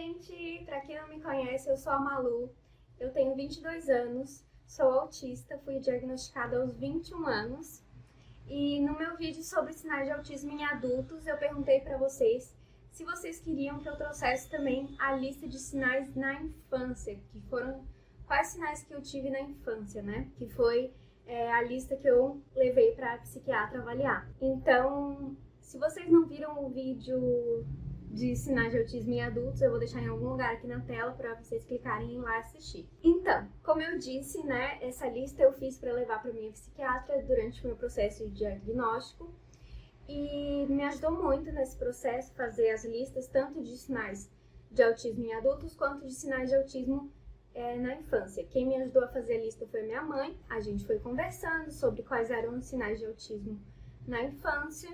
gente! Pra quem não me conhece, eu sou a Malu, eu tenho 22 anos, sou autista, fui diagnosticada aos 21 anos e no meu vídeo sobre sinais de autismo em adultos eu perguntei pra vocês se vocês queriam que eu trouxesse também a lista de sinais na infância, que foram quais sinais que eu tive na infância, né? Que foi a lista que eu levei pra psiquiatra avaliar. Então, se vocês não viram o vídeo de sinais de autismo em adultos, eu vou deixar em algum lugar aqui na tela para vocês clicarem em ir lá assistir. Então, como eu disse, né, essa lista eu fiz para levar para minha psiquiatra durante o meu processo de diagnóstico e me ajudou muito nesse processo fazer as listas tanto de sinais de autismo em adultos quanto de sinais de autismo na infância. Quem me ajudou a fazer a lista foi minha mãe. A gente foi conversando sobre quais eram os sinais de autismo na infância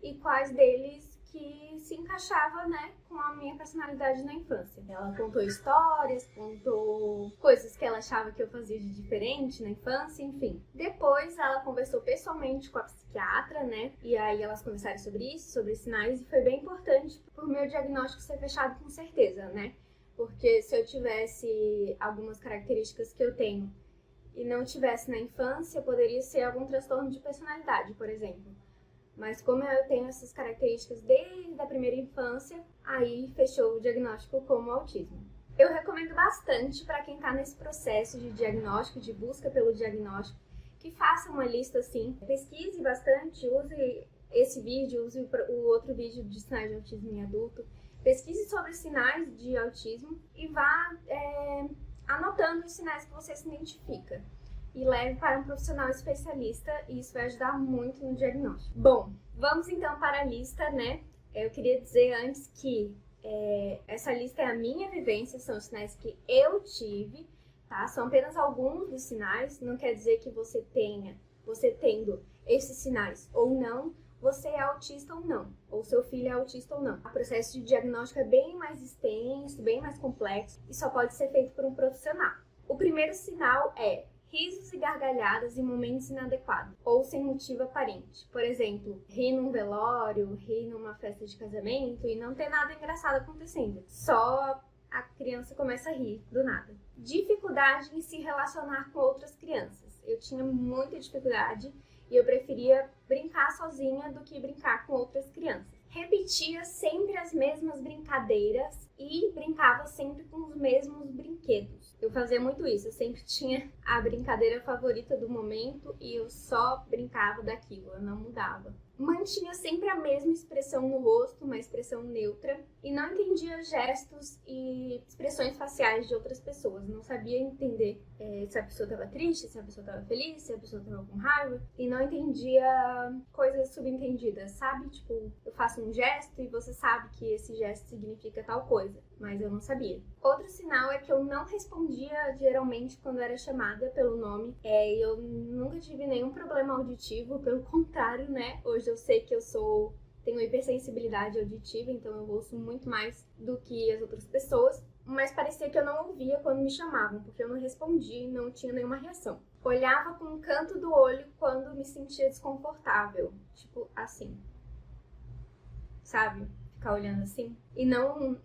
e quais deles que se encaixava, né, com a minha personalidade na infância. Ela contou histórias, contou coisas que ela achava que eu fazia de diferente na infância, enfim. Depois ela conversou pessoalmente com a psiquiatra, né, e aí elas conversaram sobre isso, sobre sinais, e foi bem importante pro meu diagnóstico ser fechado com certeza, né, porque se eu tivesse algumas características que eu tenho e não tivesse na infância, poderia ser algum transtorno de personalidade, por exemplo. Mas como eu tenho essas características desde a primeira infância, aí fechou o diagnóstico como autismo. Eu recomendo bastante para quem está nesse processo de diagnóstico, de busca pelo diagnóstico, que faça uma lista assim, pesquise bastante, use esse vídeo, use o outro vídeo de sinais de autismo em adulto, pesquise sobre sinais de autismo e vá anotando os sinais que você se identifica. E leve para um profissional especialista, e isso vai ajudar muito no diagnóstico. Bom, vamos então para a lista, né? Eu queria dizer antes que essa lista é a minha vivência, são os sinais que eu tive, tá? São apenas alguns dos sinais, não quer dizer que você tendo esses sinais ou não, você é autista ou não, ou seu filho é autista ou não. O processo de diagnóstico é bem mais extenso, bem mais complexo, e só pode ser feito por um profissional. O primeiro sinal é risos e gargalhadas em momentos inadequados ou sem motivo aparente. Por exemplo, rir num velório, rir numa festa de casamento e não ter nada engraçado acontecendo. Só a criança começa a rir do nada. Dificuldade em se relacionar com outras crianças. Eu tinha muita dificuldade e eu preferia brincar sozinha do que brincar com outras crianças. Repetia sempre as mesmas brincadeiras e brincava sempre com os mesmos brinquedos. Eu fazia muito isso, eu sempre tinha a brincadeira favorita do momento e eu só brincava daquilo, eu não mudava. Mantinha sempre a mesma expressão no rosto, uma expressão neutra, e não entendia gestos e expressões faciais de outras pessoas. Não sabia entender se a pessoa estava triste, se a pessoa estava feliz, se a pessoa estava com raiva, e não entendia coisas subentendidas, sabe? Tipo, eu faço um gesto e você sabe que esse gesto significa tal coisa, mas eu não sabia. Outro sinal é que eu não respondia geralmente quando era chamada pelo nome, e eu nunca tive nenhum problema auditivo, pelo contrário, né? Hoje eu sei que tenho hipersensibilidade auditiva, então eu ouço muito mais do que as outras pessoas, mas parecia que eu não ouvia quando me chamavam, porque eu não respondia e não tinha nenhuma reação. Olhava com o canto do olho quando me sentia desconfortável, tipo assim, sabe? Ficar olhando assim. E não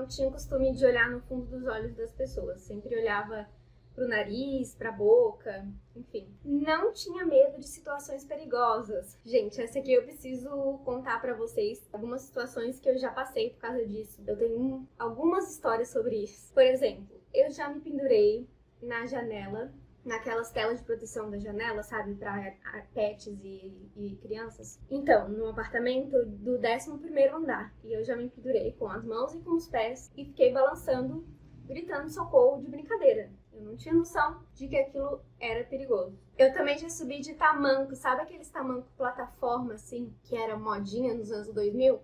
tinha o costume de olhar no fundo dos olhos das pessoas, sempre olhava pro nariz, pra boca, enfim. Não tinha medo de situações perigosas. Gente, essa aqui eu preciso contar pra vocês algumas situações que eu já passei por causa disso. Eu tenho algumas histórias sobre isso. Por exemplo, eu já me pendurei na janela, naquelas telas de proteção da janela, sabe, pra pets e crianças. Então, no apartamento do 11º andar. E eu já me pendurei com as mãos e com os pés e fiquei balançando, gritando socorro de brincadeira. Eu não tinha noção de que aquilo era perigoso. Eu também já subi de tamanco, sabe aqueles tamanco plataforma, assim, que era modinha nos anos 2000?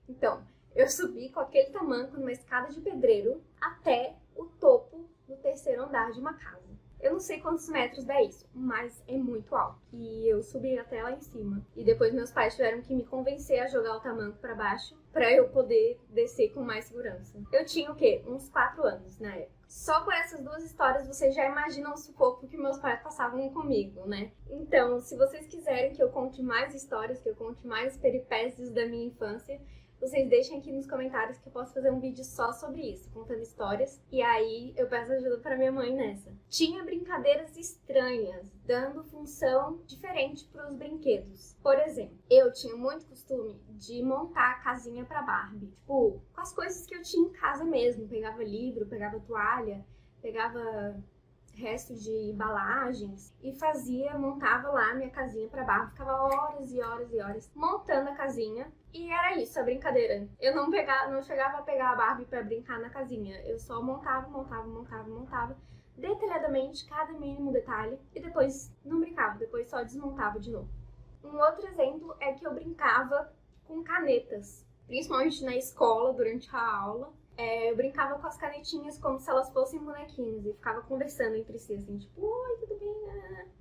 Então, eu subi com aquele tamanco numa escada de pedreiro até o topo do 3º andar de uma casa. Eu não sei quantos metros dá isso, mas é muito alto. E eu subi até lá em cima. E depois meus pais tiveram que me convencer a jogar o tamanco pra baixo pra eu poder descer com mais segurança. Eu tinha o quê? Uns 4 anos na época. Só por essas duas histórias vocês já imaginam o sufoco que meus pais passavam comigo, né? Então, se vocês quiserem que eu conte mais histórias, que eu conte mais peripécias da minha infância, vocês deixem aqui nos comentários que eu posso fazer um vídeo só sobre isso, contando histórias. E aí eu peço ajuda pra minha mãe nessa. Tinha brincadeiras estranhas, dando função diferente pros brinquedos. Por exemplo, eu tinha muito costume de montar a casinha pra Barbie. Tipo, com as coisas que eu tinha em casa mesmo. Pegava livro, pegava toalha, pegava resto de embalagens e montava lá minha casinha pra Barbie. Ficava horas e horas e horas montando a casinha. E era isso, a brincadeira. Eu não chegava a pegar a Barbie pra brincar na casinha. Eu só montava detalhadamente cada mínimo detalhe e depois não brincava, depois só desmontava de novo. Um outro exemplo é que eu brincava com canetas, principalmente na escola, durante a aula. Eu brincava com as canetinhas como se elas fossem bonequinhos e ficava conversando entre si, assim, tipo, oi, tudo bem?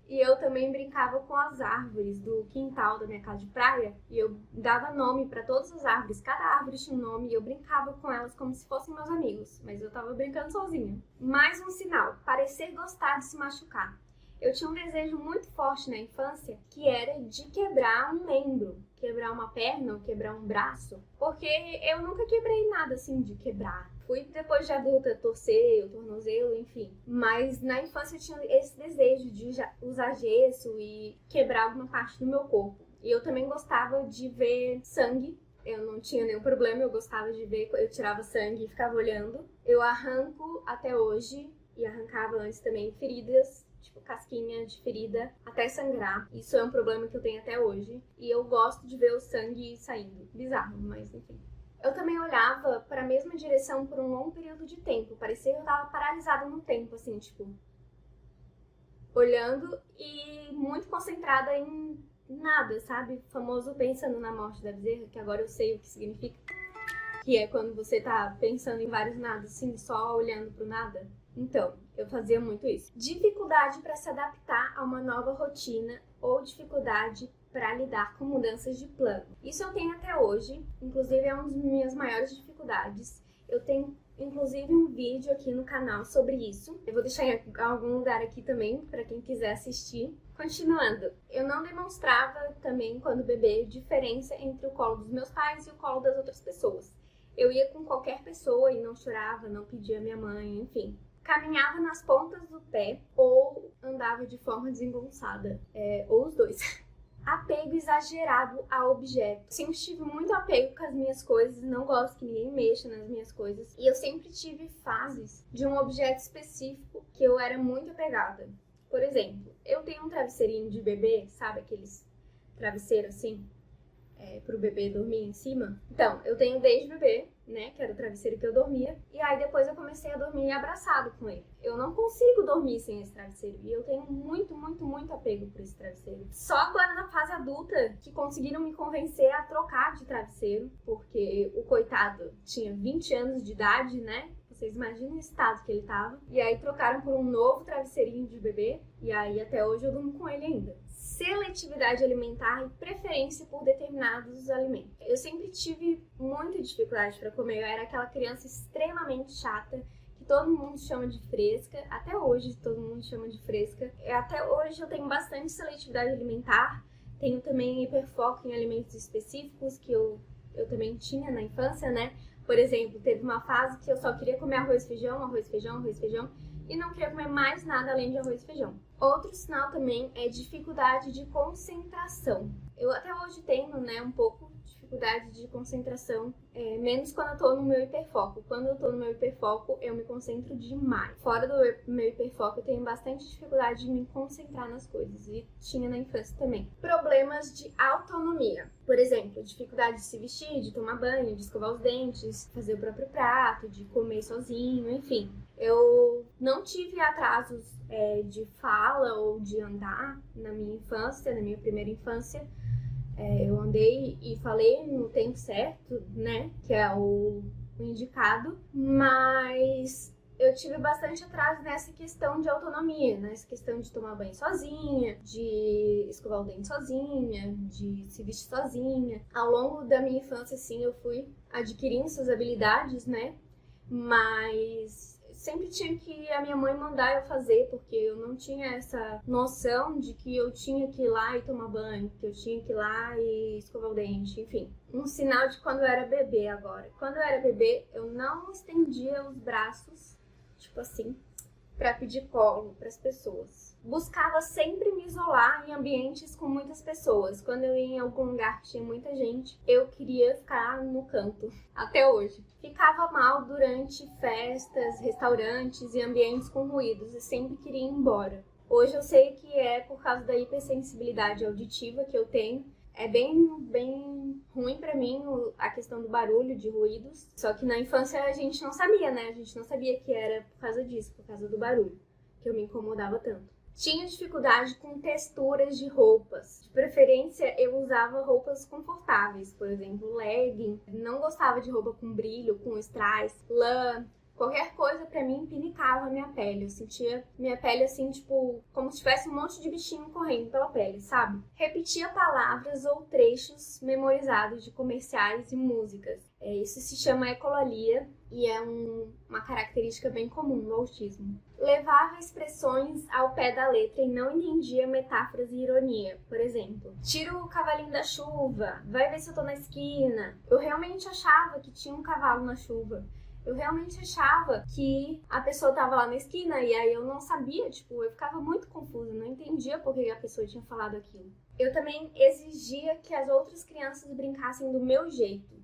E eu também brincava com as árvores do quintal da minha casa de praia e eu dava nome para todas as árvores, cada árvore tinha um nome e eu brincava com elas como se fossem meus amigos, mas eu tava brincando sozinha. Mais um sinal, parecer gostar de se machucar. Eu tinha um desejo muito forte na infância que era de quebrar um membro, quebrar uma perna ou quebrar um braço, porque eu nunca quebrei nada assim de quebrar. Fui depois de adulta torcer o tornozelo, enfim. Mas na infância eu tinha esse desejo de usar gesso e quebrar alguma parte do meu corpo. E eu também gostava de ver sangue. Eu não tinha nenhum problema, eu gostava de ver, eu tirava sangue e ficava olhando. Eu arranco até hoje, e arrancava antes também, feridas, tipo casquinha de ferida, até sangrar. Isso é um problema que eu tenho até hoje. E eu gosto de ver o sangue saindo. Bizarro, mas enfim. Eu também olhava para a mesma direção por um longo período de tempo. Parecia que eu tava paralisada no tempo, assim, tipo... olhando e muito concentrada em nada, sabe? O famoso pensando na morte da bezerra, que agora eu sei o que significa. Que é quando você tá pensando em vários nadas, assim, só olhando pro nada. Então, eu fazia muito isso. Dificuldade para se adaptar a uma nova rotina ou dificuldade para lidar com mudanças de plano. Isso eu tenho até hoje, inclusive é uma das minhas maiores dificuldades. Eu tenho, inclusive, um vídeo aqui no canal sobre isso. Eu vou deixar em algum lugar aqui também, para quem quiser assistir. Continuando, eu não demonstrava também, quando bebê, diferença entre o colo dos meus pais e o colo das outras pessoas. Eu ia com qualquer pessoa e não chorava, não pedia minha mãe, enfim. Caminhava nas pontas do pé ou andava de forma desengonçada, ou os dois. Apego exagerado a objetos. Sempre tive muito apego com as minhas coisas, não gosto que ninguém mexa nas minhas coisas. E eu sempre tive fases de um objeto específico que eu era muito apegada. Por exemplo, eu tenho um travesseirinho de bebê, sabe aqueles travesseiros assim, pro bebê dormir em cima? Então, eu tenho desde bebê, né, que era o travesseiro que eu dormia, e aí depois eu comecei a dormir abraçado com ele. Eu não consigo dormir sem esse travesseiro, e eu tenho muito, muito, muito apego por esse travesseiro. Só agora na fase adulta que conseguiram me convencer a trocar de travesseiro, porque o coitado tinha 20 anos de idade, né? Vocês imaginam o estado que ele tava. E aí trocaram por um novo travesseirinho de bebê, e aí até hoje eu durmo com ele ainda. Seletividade alimentar e preferência por determinados alimentos. Eu sempre tive muita dificuldade para comer. Eu era aquela criança extremamente chata, que todo mundo chama de fresca. Até hoje todo mundo chama de fresca. Até hoje eu tenho bastante seletividade alimentar. Tenho também hiperfoco em alimentos específicos, que eu também tinha na infância, né? Por exemplo, teve uma fase que eu só queria comer arroz, feijão, arroz, feijão, arroz, feijão. E não queria comer mais nada além de arroz e feijão. Outro sinal também é dificuldade de concentração. Eu até hoje tenho, né, um pouco de dificuldade de concentração, menos quando eu tô no meu hiperfoco. Quando eu tô no meu hiperfoco, eu me concentro demais. Fora do meu hiperfoco, eu tenho bastante dificuldade de me concentrar nas coisas, e tinha na infância também. Problemas de autonomia. Por exemplo, dificuldade de se vestir, de tomar banho, de escovar os dentes, fazer o próprio prato, de comer sozinho, enfim. Eu não tive atrasos de fala ou de andar na minha infância, na minha primeira infância. Eu andei e falei no tempo certo, né, que é o indicado, mas eu tive bastante atraso nessa questão de autonomia, nessa questão de tomar banho sozinha, de escovar o dente sozinha, de se vestir sozinha. Ao longo da minha infância, assim, eu fui adquirindo essas habilidades, né, mas sempre tinha que a minha mãe mandar eu fazer, porque eu não tinha essa noção de que eu tinha que ir lá e tomar banho, que eu tinha que ir lá e escovar o dente, enfim. Um sinal de quando eu era bebê agora. Quando eu era bebê, eu não estendia os braços, tipo assim, para pedir colo para as pessoas. Buscava sempre me isolar em ambientes com muitas pessoas. Quando eu ia em algum lugar que tinha muita gente, eu queria ficar no canto, até hoje. Ficava mal durante festas, restaurantes e ambientes com ruídos e sempre queria ir embora. Hoje eu sei que é por causa da hipersensibilidade auditiva que eu tenho. É bem ruim pra mim a questão do barulho, de ruídos. Só que na infância a gente não sabia, né? A gente não sabia que era por causa disso, por causa do barulho, que eu me incomodava tanto. Tinha dificuldade com texturas de roupas. De preferência, eu usava roupas confortáveis, por exemplo, legging. Não gostava de roupa com brilho, com strass, lã. Qualquer coisa pra mim pinicava a minha pele. Eu sentia minha pele assim, tipo, como se tivesse um monte de bichinho correndo pela pele, sabe? Repetia palavras ou trechos memorizados de comerciais e músicas. Isso se chama ecolalia e é uma característica bem comum no autismo. Levava expressões ao pé da letra e não entendia metáforas e ironia. Por exemplo, tira o cavalinho da chuva, vai ver se eu tô na esquina. Eu realmente achava que tinha um cavalo na chuva. Eu realmente achava que a pessoa tava lá na esquina e aí eu não sabia, tipo, eu ficava muito confusa, não entendia por que a pessoa tinha falado aquilo. Eu também exigia que as outras crianças brincassem do meu jeito,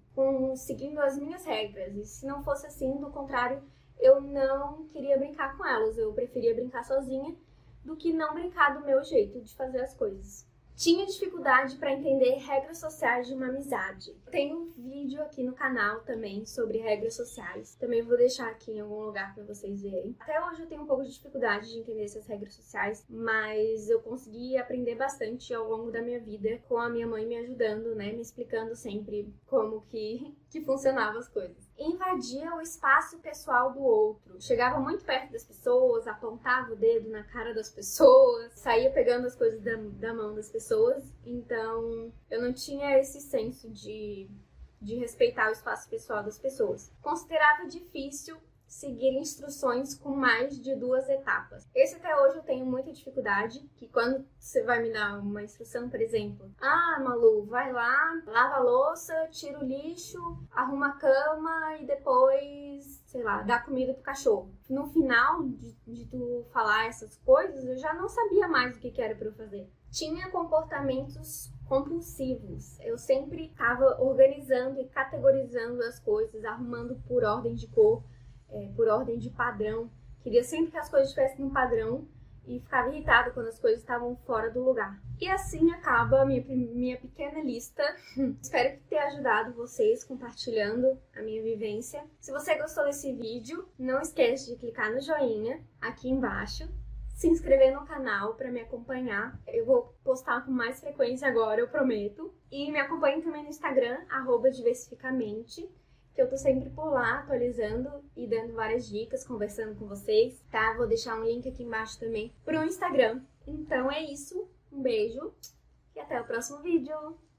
seguindo as minhas regras. E se não fosse assim, do contrário, eu não queria brincar com elas. Eu preferia brincar sozinha do que não brincar do meu jeito de fazer as coisas. Tinha dificuldade para entender regras sociais de uma amizade. Tem um vídeo aqui no canal também sobre regras sociais. Também vou deixar aqui em algum lugar para vocês verem. Até hoje eu tenho um pouco de dificuldade de entender essas regras sociais, mas eu consegui aprender bastante ao longo da minha vida com a minha mãe me ajudando, né, me explicando sempre como que funcionavam as coisas. Invadia o espaço pessoal do outro. Chegava muito perto das pessoas, apontava o dedo na cara das pessoas, saía pegando as coisas da mão das pessoas. Então, eu não tinha esse senso de respeitar o espaço pessoal das pessoas. Considerava difícil seguir instruções com mais de 2 etapas. Esse até hoje eu tenho muita dificuldade, que quando você vai me dar uma instrução, por exemplo, Malu, vai lá, lava a louça, tira o lixo, arruma a cama e depois, sei lá, dá comida pro cachorro. No final de tu falar essas coisas, eu já não sabia mais o que era pra eu fazer. Tinha comportamentos compulsivos. Eu sempre estava organizando e categorizando as coisas, arrumando por ordem de cor, por ordem de padrão. Queria sempre que as coisas estivessem no padrão e ficava irritada quando as coisas estavam fora do lugar. E assim acaba a minha pequena lista. Espero que tenha ajudado vocês compartilhando a minha vivência. Se você gostou desse vídeo, não esquece de clicar no joinha aqui embaixo, se inscrever no canal para me acompanhar. Eu vou postar com mais frequência agora, eu prometo. E me acompanhe também no Instagram, @diversificamente, que eu tô sempre por lá, atualizando e dando várias dicas, conversando com vocês, tá? Vou deixar um link aqui embaixo também pro Instagram. Então é isso, um beijo e até o próximo vídeo!